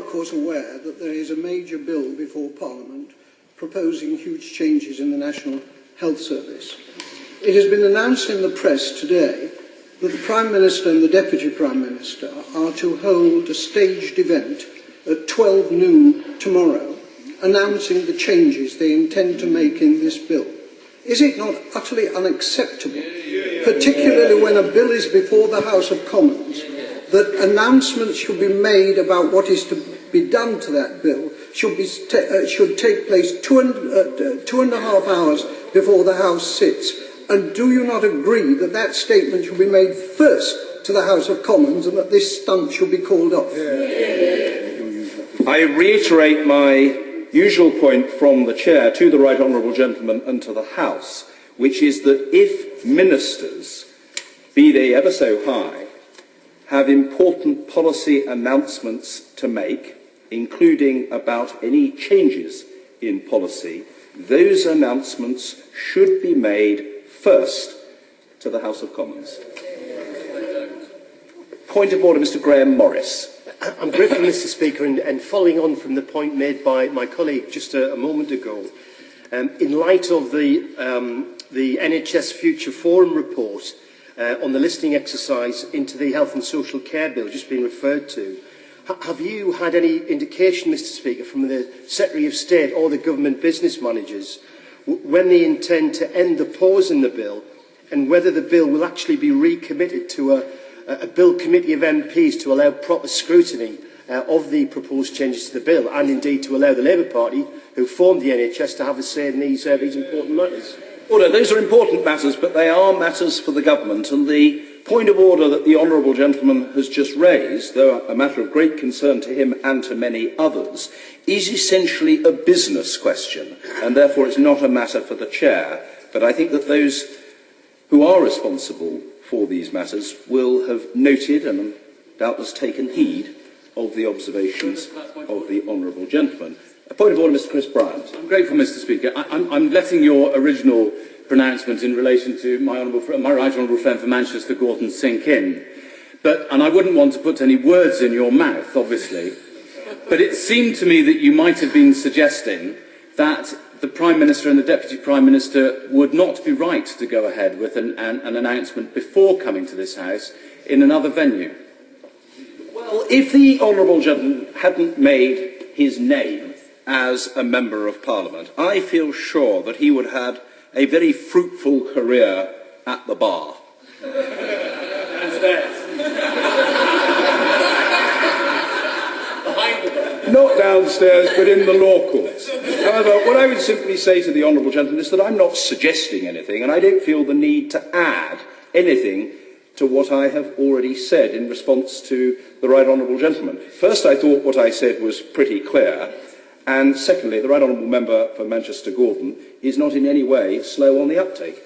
course, aware that there is a major bill before Parliament proposing huge changes in the National Health Service. It has been announced in the press today that the Prime Minister and the Deputy Prime Minister are to hold a staged event at 12 noon tomorrow, announcing the changes they intend to make in this bill. Is it not utterly unacceptable, particularly when a bill is before the House of Commons, that announcements should be made about what is to be done to that bill should take place two and a half hours before the House sits? And do you not agree that that statement should be made first to the House of Commons and that this stunt should be called off? I reiterate my usual point from the Chair to the Right Honourable Gentleman and to the House, which is that if ministers, be they ever so high, have important policy announcements to make, including about any changes in policy, those announcements should be made first to the House of Commons. Point of order, Mr. Graham Morris. I'm grateful, Mr. Speaker, and following on from the point made by my colleague just a moment ago, in light of the NHS Future Forum report on the listening exercise into the Health and Social Care Bill just being referred to, have you had any indication, Mr. Speaker, from the Secretary of State or the government business managers when they intend to end the pause in the bill and whether the bill will actually be recommitted to a bill committee of MPs to allow proper scrutiny of the proposed changes to the bill and indeed to allow the Labour Party, who formed the NHS, to have a say in these important matters? Order. Those are important matters, but they are matters for the government, and the point of order that the Honourable Gentleman has just raised, though a matter of great concern to him and to many others, is essentially a business question, and therefore it's not a matter for the Chair. But I think that those who are responsible for these matters will have noted and doubtless taken heed of the observations of the Honourable Gentleman. A point of order, Mr. Chris Bryant. I'm grateful, Mr. Speaker. I'm letting your original pronouncement in relation to my right honourable friend for Manchester, Gorton, sink in. And I wouldn't want to put any words in your mouth, obviously. But it seemed to me that you might have been suggesting that the Prime Minister and the Deputy Prime Minister would not be right to go ahead with an announcement before coming to this House in another venue. Well, if the Honourable Gentleman hadn't made his name as a Member of Parliament, I feel sure that he would have had a very fruitful career at the bar. Not downstairs, but in the law courts. However, what I would simply say to the Honourable Gentleman is that I'm not suggesting anything, and I don't feel the need to add anything to what I have already said in response to the Right Honourable Gentleman. First, I thought what I said was pretty clear, and secondly, the Right Honourable Member for Manchester Gorton is not in any way slow on the uptake.